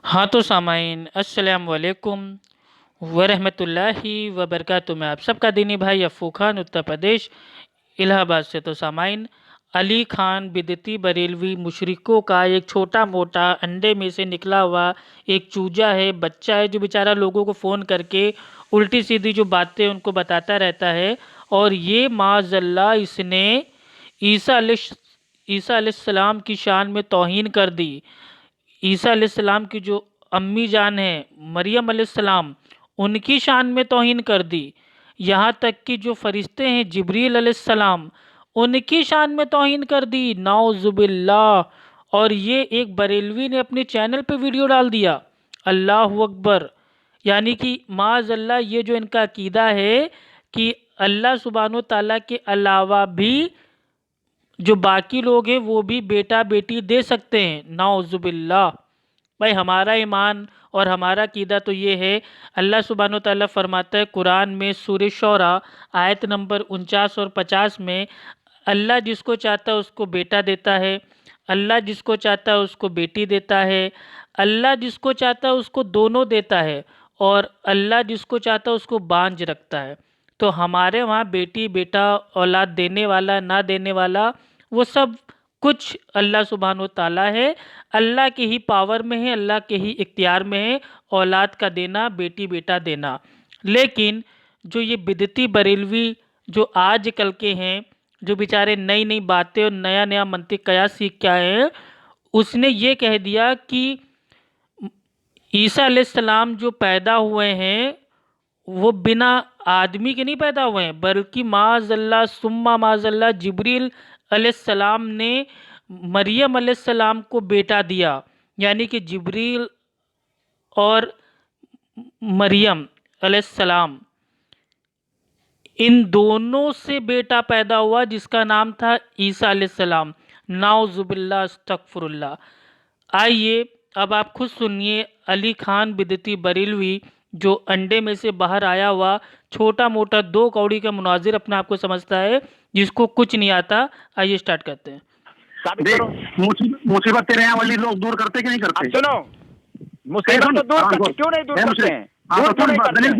हाँ तो सामाइन अस्सलाम वालेकुम वरहमतुल्लाहि वबरकातुहू। मैं आप सबका दीनी भाई अफ़ू खान, उत्तर प्रदेश इलाहाबाद से। तो सामाइन, अली खान बिदती बरेलवी मुशरिकों का एक छोटा मोटा अंडे में से निकला हुआ एक चूजा है, बच्चा है, जो बेचारा लोगों को फ़ोन करके उल्टी सीधी जो बातें उनको बताता रहता है। और ये माज़ल्ला इसने ईसा अलैहि ईसा अलैहिस्सलाम की शान में तौहीन कर दी। ईसा अलैहिस्सलाम की जो अम्मी जान है मरियम अलैहिस्सलाम, उनकी शान में तौहीन कर दी। यहाँ तक कि जो फरिश्ते हैं जिब्रील अलैहिस्सलाम, उनकी शान में तौहीन कर दी, नाउज़ुबिल्लाह। और ये एक बरेलवी ने अपने चैनल पे वीडियो डाल दिया। अल्लाह अकबर। यानी कि माज़ल्लाह, ये जो इनका अकीदा है कि अल्लाह सुब्हानो ताला के अलावा भी जो बाकी लोग हैं वो भी बेटा बेटी दे सकते हैं, नाउज़ुबिल्लाह। भाई हमारा ईमान और हमारा कीदा तो ये है। अल्लाह सुब्हानो ताला फरमाता है कुरान में सूरह शौरा आयत नंबर 49 और 50 में, अल्लाह जिसको चाहता है उसको बेटा देता है, अल्लाह जिसको चाहता है उसको बेटी देता है, अल्लाह जिसको चाहता है उसको दोनों देता है, और अल्लाह जिसको चाहता है उसको बांझ रखता है। तो हमारे वहाँ बेटी बेटा, औलाद देने वाला ना देने वाला, वो सब कुछ अल्लाह सुब्हानो ताला है। अल्लाह की ही पावर में है, अल्लाह के ही इख्तियार में है औलाद का देना, बेटी बेटा देना। लेकिन जो ये बिदती बरेलवी जो आज कल के हैं, जो बेचारे नई नई बातें और नया नया मंतिक कयास सीख के आए हैं, उसने ये कह दिया कि ईसा अलैहिस्सलाम जो पैदा हुए हैं वो बिना आदमी के नहीं पैदा हुए हैं, बल्कि माज़ल्ला सुम्मा माज़ल्ला जिब्रील अलैहिस्सलाम ने मरियम अलैहिस्सलाम को बेटा दिया। यानी कि जिब्रील और मरियम अलैहिस्सलाम, इन दोनों से बेटा पैदा हुआ जिसका नाम था ईसा अलैहिस्सलाम। नाउज़ुबिल्लाह अस्तगफुरुल्लाह। आइए अब आप खुद सुनिए अली खान बिदती बरेलवी जो अंडे में से बाहर आया हुआ छोटा मोटा 2 कौड़ी का मुनाजिर अपने आप को समझता है, जिसको कुछ नहीं आता। आइए स्टार्ट करते हैं। देख, मुसीबत तेरे यहाँ वाली लोग दूर करते कि नहीं करते? सुनो, मुसीबत तो दूर करते, क्यों नहीं दूर करते हैं? दूर क्यों नहीं करते हैं?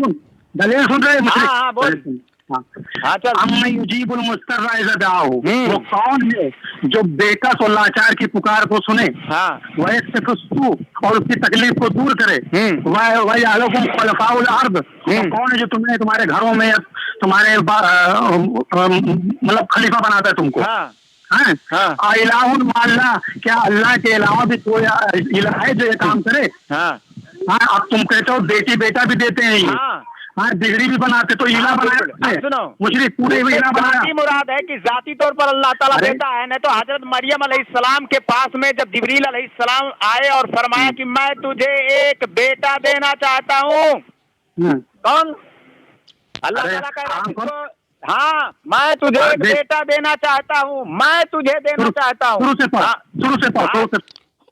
दलील सुन रहे हैं? हाँ बोल। हाँ चल। युजीबुल मुस्तर्रा इज़ा दआहु, वो कौन है जो बेकस और लाचार की पुकार को सुने, हाँ वह यस्कुस्तु और उसकी तकलीफ को दूर करे, वह यअलकुम खुलफाउल अर्द, कौन है जो तुम्हें तुम्हारे घरों में तुम्हारे मतलब खलीफा बनाता है तुमको? हाँ इलाहुन माल्ला, क्या अल्लाह के अलावा भी कोई इलाह है जो ये काम करे? हाँ अब तुम कहते हो बेटी बेटा भी देते हैं ये, हाँ डिग्री भी बनाते, तो इला बनाया। सुनो, मुझे पूरे इला बनाया। मुराद है कि जाती तौर पर अल्लाह ताला देता है, नहीं तो हजरत मरियम अलैहिस्सलाम के पास में जब जिब्रील अलैहिस्सलाम आए और फरमाया कि मैं तुझे एक बेटा देना चाहता हूँ, कौन? अल्लाह ताला कह रहा है, हाँ मैं तुझे एक बेटा देना चाहता हूँ, मैं तुझे देना चाहता हूँ। शुरू से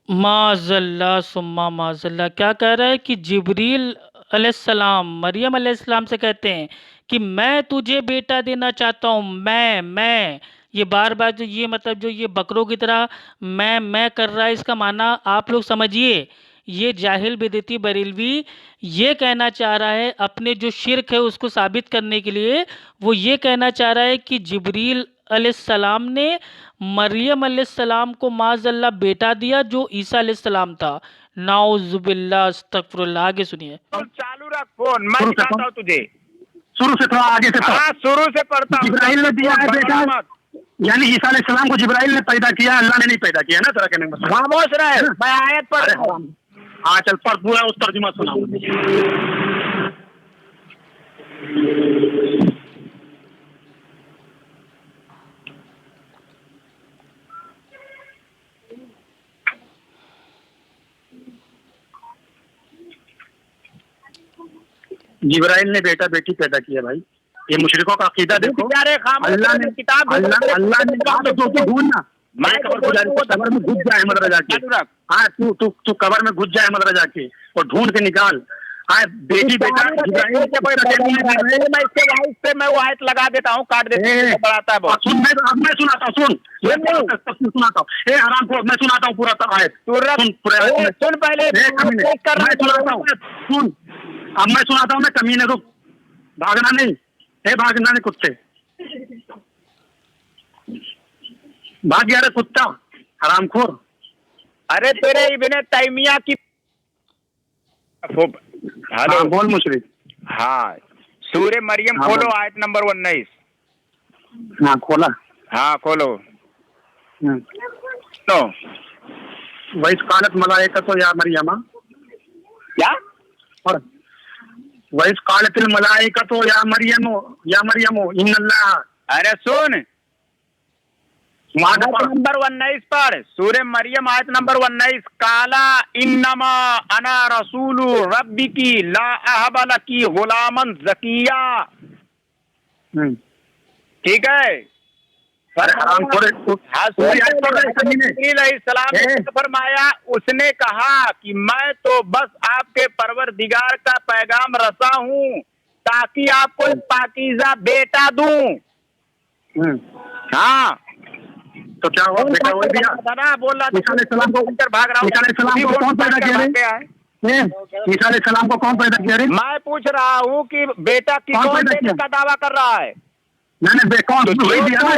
माज़ल्ला सुम्मा माज़ल्ला। क्या कह रहा है कि जिब्रील अलैहिस्सलाम मरियम अलैहिस्सलाम से कहते हैं कि मैं तुझे बेटा देना चाहता हूँ। मैं ये बार बार जो ये मतलब जो ये बकरों की तरह मैं कर रहा है, इसका माना आप लोग समझिए। ये जाहिल बिदती बरेलवी ये कहना चाह रहा है, अपने जो शिर्क है उसको साबित करने के लिए वो ये कहना चाह रहा है कि जिब्रील अलैहिस्सलाम ने मरियम अलैहिस्सलाम को माज़ल्ला बेटा दिया जो ईसा अलैहिस्सलाम था। नाउज़ुबिल्लाह अस्तगफुरुल्लाह। आगे सुनिए। चालू रख फोन, मैं दिखाता हूँ तुझे। शुरू से थोड़ा आगे से हाँ शुरू से पढ़ता हूँ। जिब्राइल ने दिया है बेटा, यानी ईसा अलैहिस्सलाम को जिब्राइल ने पैदा किया, अल्लाह ने नहीं पैदा किया ना? तेरा कहने का मतलब खामोश रहे, मैं आयत पढ़ रहा हूँ। हाँ चल पढ़, पूरा उस तर्जुमा सुनाओ। जिब्राइल ने बेटा बेटी पैदा किया। भाई ये मुशरिकों का अकीदा देखो। अल्लाह ने किताब अल्लाह ने तो ढूंढना, मैं कबर में घुस जाए मदरा जाके। हाँ तू कबर में घुस जाए मदरा जाके और ढूंढ के निकाल। बेटी बेटा इब्राहिम से कोई मैं इसके वाइस पे मैं वो आयत लगा देता हूँ, काट देता हूँ, बढ़ाता है बहुत। सुन, मैं सुनाता हूँ, सुनाता हूँ, ए आराम को मैं सुनाता हूँ पूरा आयत, सुन पहले मैं सुनाता हूँ, सुन, अब मैं सुनाता हूँ, मैं कमीने, रुक, भागना नहीं, भागना नहीं कुत्ते, भाग गया रे कुत्ता हरामखोर। अरे तेरे इब्ने तैमिया की हेलो बोल मुशरिक। हाँ, सूरे मरियम खोलो, आयत नंबर 19। हाँ खोला, हाँ खोलो। तो वही कालत मलाइका तो या मरियमा, क्या? और वही कालतिल मलाइका तो या मरियमो इन्नल्लाह। अरे सुन, नंबर 19 पर सूरे मरियम आयत नंबर 19, काला इन्नमा अना रसूलु रब्बिकी ला अहब लकी गुलामन ज़किया। ठीक है। फरमाया, उसने कहा कि मैं तो बस आपके परवरदिगार का पैगाम रसा हूँ ताकि आपको पाकीज़ा बेटा दूं। हाँ, तो क्या हुआ बेटा? वो दिया बोल रहा था भाग रहा हूँ। ईसा को कौन पैदा किया रे? ईसा अलैहिस्सलाम को कौन पैदा किया रे? मैं पूछ रहा हूँ कि बेटा की कौन बेटे का दावा कर रहा है? मैंने कौन किया था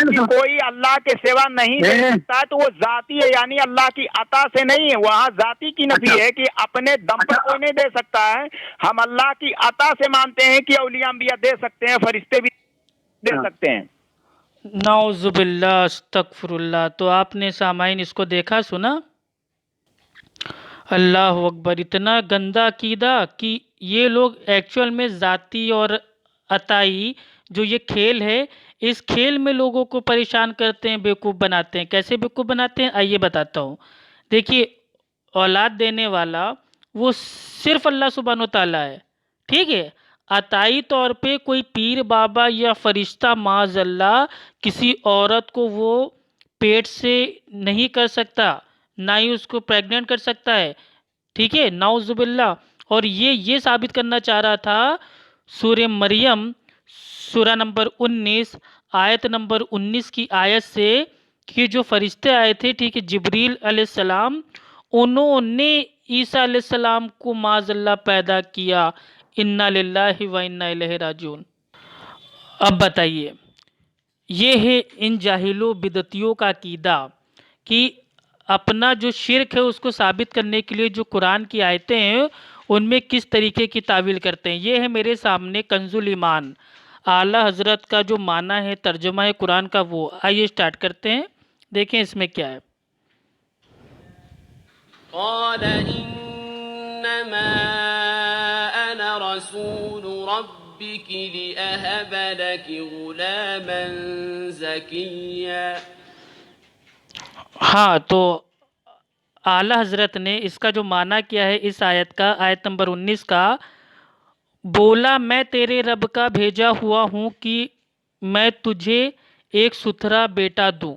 कि कोई अल्लाह के सेवा नहीं कर सकता, तो वो जाती है, यानी अल्लाह की अता से नहीं है, वहाँ जाती की नफी है कि अपने दम पर कोई नहीं दे सकता है। हम अल्लाह की अता से मानते हैं कि औलिया अंबिया दे सकते हैं, फरिश्ते भी दे सकते हैं। नाउज़ुबिल्लाह, अस्तगफिरुल्लाह। तो आपने सामाइन इसको देखा, सुना? अल्लाह अकबर। इतना गंदा अकीदा कि ये लोग एक्चुअल में ज़ाती और अताई जो ये खेल है, इस खेल में लोगों को परेशान करते हैं, बेवकूफ़ बनाते हैं। कैसे बेवकूफ़ बनाते हैं आइए बताता हूँ। देखिए, औलाद देने वाला वो सिर्फ अल्लाह सुब्हानो तआला है, ठीक है। अताई तौर पे कोई पीर बाबा या फरिश्ता माज़अल्लाह किसी औरत को वो पेट से नहीं कर सकता, ना ही उसको प्रेग्नेंट कर सकता है, ठीक है, नाउज़ुबिल्लाह। और ये साबित करना चाह रहा था सूरह मरियम सूरा नंबर 19 आयत नंबर 19 की आयत से कि जो फरिश्ते आए थे, ठीक है, जिब्रील अलैहिस्सलाम, उन्होंने ईसा अलैहिस्सलाम को माज़अल्लाह पैदा किया। इन्ना लिल्लाहि व इन्ना इलैहि राजिऊन। अब बताइए, ये है इन जाहिलों बिदतियों का अकीदा कि अपना जो शिर्क है उसको साबित करने के लिए जो कुरान की आयतें हैं उनमें किस तरीके की तावील करते हैं। ये है मेरे सामने कंजुल ईमान, आला हज़रत का जो माना है, तर्जुमा है कुरान का, वो आइए स्टार्ट करते हैं, देखें इसमें क्या है। क़ाल इन्नमा अना रसूलु रब्बिकी लिअहब लकी गुलामन ज़किय्या। हाँ, तो आला हज़रत ने इसका जो माना किया है इस आयत का, आयत नंबर 19 का, बोला मैं तेरे रब का भेजा हुआ हूँ कि मैं तुझे एक सुथरा बेटा दूँ।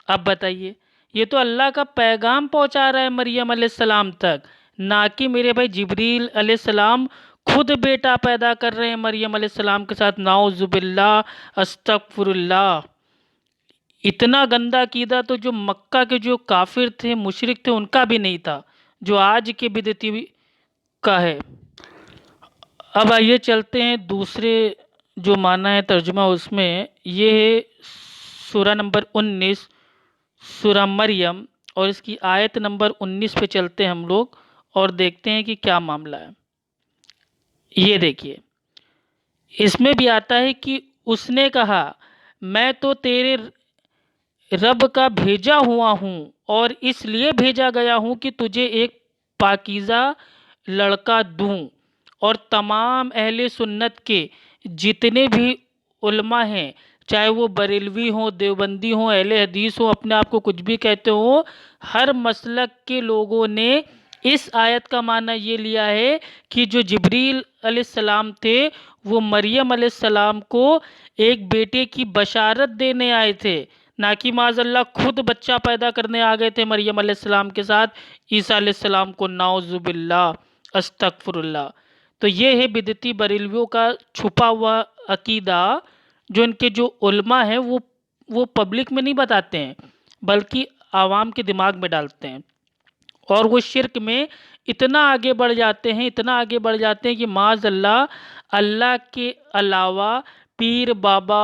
अब बताइए, ये तो अल्लाह का पैगाम पहुँचा रहा है मरियम अलैहिस्सलाम तक, ना कि मेरे भाई जिब्रील अलैहिस्सलाम खुद बेटा पैदा कर रहे हैं मरियम अलैहिस्सलाम के साथ। नाउज़ुबिल्लाह, अस्तगफिरुल्लाह। इतना गंदा अकीदा तो जो मक्का के जो काफिर थे, मुशरिक थे, उनका भी नहीं था, जो आज के बिदती का है। अब आइए चलते हैं दूसरे जो माना है तर्जुमा, उसमें ये है सूरा नंबर 19 सूरा मरियम, और इसकी आयत नंबर 19 पे चलते हैं हम लोग और देखते हैं कि क्या मामला है। ये देखिए, इसमें भी आता है कि उसने कहा मैं तो तेरे रब का भेजा हुआ हूँ और इसलिए भेजा गया हूँ कि तुझे एक पाकीज़ा लड़का दूँ। और तमाम अहले सुन्नत के जितने भी उलमा हैं, चाहे वो बरेलवी हों, देवबंदी हों, अहले हदीस हों, अपने आप को कुछ भी कहते हो, हर मसलक के लोगों ने इस आयत का माना ये लिया है कि जो जिब्रील अलैहिस्सलाम थे वो मरियम अलैहिस्सलाम को एक बेटे की बशारत देने आए थे, ना कि माज़अल्लाह खुद बच्चा पैदा करने आ गए थे मरियम अलैहिस्सलाम के साथ ईसा अलैहिस्सलाम को। नाउज़ुबिल्लाह, अस्तगफिरुल्लाह। तो ये है बिदती बरेलवियों का छुपा हुआ अकीदा, जो इनके जो उलमा हैं वो पब्लिक में नहीं बताते हैं, बल्कि आवाम के दिमाग में डालते हैं। और वो शिरक में इतना आगे बढ़ जाते हैं, इतना आगे बढ़ जाते हैं कि माज़अल्लाह अल्लाह के अलावा पीर बाबा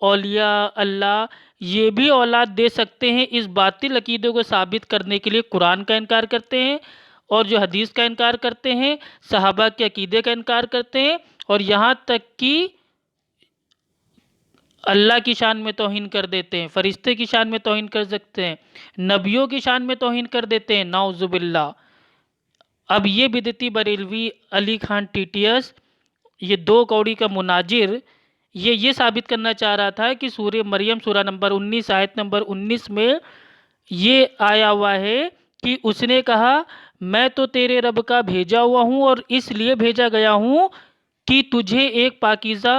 औलिया अल्लाह ये भी औलाद दे सकते हैं, इस बातिल अकीदे को साबित करने के लिए कुरान का इनकार करते हैं, और जो हदीस का इनकार करते हैं, सहाबा के अकीदे का इनकार करते हैं, और यहाँ तक कि अल्लाह की शान में तौहीन कर देते हैं, फरिश्ते की शान में तौहीन कर सकते हैं, नबियों की शान में तौहीन कर देते हैं, नाउज़ुबिल्लाह। अब ये बिदती बरेलवी अली खान टीटीएस, ये 2 कौड़ी का मुनाजिर, ये साबित करना चाह रहा था कि सूरह मरियम सूरा नंबर 19 आयत नंबर 19 में ये आया हुआ है कि उसने कहा मैं तो तेरे रब का भेजा हुआ हूँ और इसलिए भेजा गया हूँ कि तुझे एक पाकीज़ा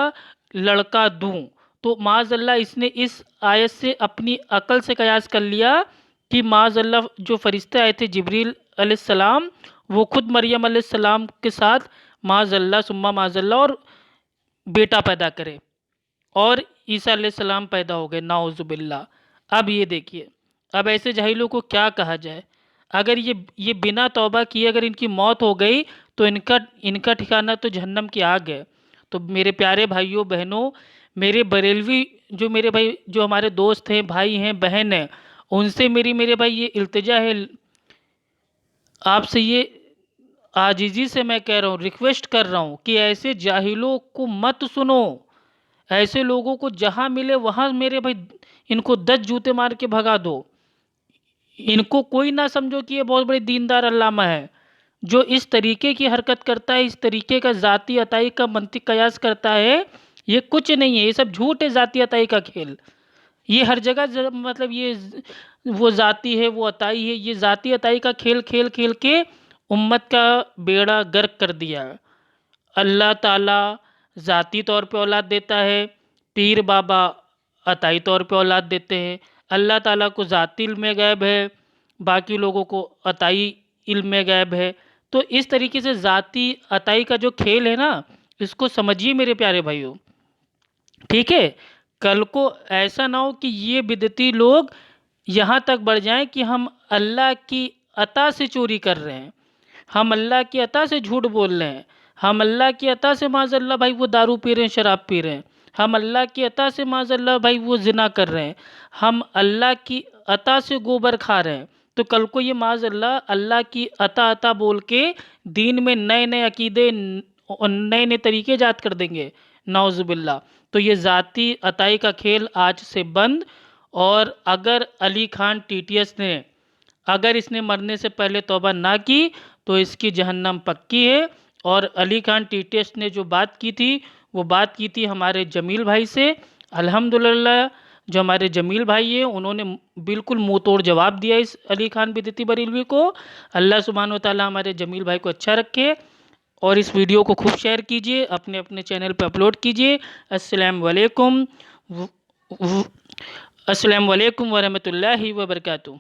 लड़का दूँ। तो माज़अल्लाह इसने इस आयत से अपनी अकल से कयास कर लिया कि माज़अल्लाह जो फरिश्ते आए थे जिब्रील अलैहिस्सलाम, वो खुद मरियम अलैहिस्सलाम के साथ माज़अल्लाह सुम्मा माज़अल्लाह और बेटा पैदा करे, और ईसा अलैहिस्सलाम पैदा हो गए, नाउज़ुबिल्लाह। अब ये देखिए, अब ऐसे जाहिलों को क्या कहा जाए। अगर ये बिना तौबा किए अगर इनकी मौत हो गई तो इनका ठिकाना तो जहन्नम की आग है। तो मेरे प्यारे भाइयों बहनों, मेरे बरेलवी जो मेरे भाई जो हमारे दोस्त हैं, भाई हैं, बहन हैं, उनसे मेरे भाई ये इल्तिजा है, आपसे ये आजिज़ी से मैं कह रहा हूँ, रिक्वेस्ट कर रहा हूँ कि ऐसे जाहिलों को मत सुनो। ऐसे लोगों को जहाँ मिले वहाँ मेरे भाई इनको 10 जूते मार के भगा दो। इनको कोई ना समझो कि ये बहुत बड़े दीनदार अल्लामा है। जो इस तरीके की हरकत करता है, इस तरीके का ज़ाती अताई का मंतिक कयास करता है, ये कुछ नहीं है, ये सब झूठ है, ज़ाती अताई का खेल। ये हर जगह मतलब ये वो ज़ाती है, वो अताई है, ये ज़ाती अताई का खेल खेल खेल के उम्मत का बेड़ा गर्क कर दिया है। अल्लाह ताला ज़ाती तौर पे औलाद देता है, पीर बाबा अताई तौर पे औलाद देते हैं। अल्लाह ताला को ज़ाती इल्म में गैब है, बाकी लोगों को अताई इल्म में गैब है। तो इस तरीके से ज़ाती अताई का जो खेल है ना, इसको समझिए मेरे प्यारे भाइयों, ठीक है। कल को ऐसा ना हो कि ये बिदती लोग यहाँ तक बढ़ जाएं कि हम अल्लाह की अता से चोरी कर रहे हैं, हम अल्लाह की अता से झूठ बोल रहे हैं, हम अल्लाह की अता से माज़अल्लाह भाई वो दारू पी रहे हैं, शराब पी रहे हैं, हम अल्लाह की अता से माज़अल्लाह भाई वो ज़िना कर रहे हैं, हम अल्लाह की अता से गोबर खा रहे हैं। तो कल को ये माज़अल्लाह अल्लाह की अता बोल के दीन में नए नए अकीदे और नए नए तरीके ईजाद कर देंगे, नाउज़ुबिल्लाह। तो ये ज़ाती अताई का खेल आज से बंद। और अगर अली खान टीटीएस ने अगर इसने मरने से पहले तौबा ना की तो इसकी जहन्नम पक्की है। और अली खान टीटीएस ने जो बात की थी वो बात की थी हमारे जमील भाई से। अल्हम्दुलिल्लाह जो हमारे जमील भाई हैं उन्होंने बिल्कुल मुँह तोड़ जवाब दिया इस अली खान बिदती बरेलवी को। अल्लाह सुब्हान व तआला हमारे जमील भाई को अच्छा रखे। और इस वीडियो को खूब शेयर कीजिए, अपने अपने चैनल पर अपलोड कीजिए। अस्सलाम वालेकुम व रहमतुल्लाहि व बरकातुहू।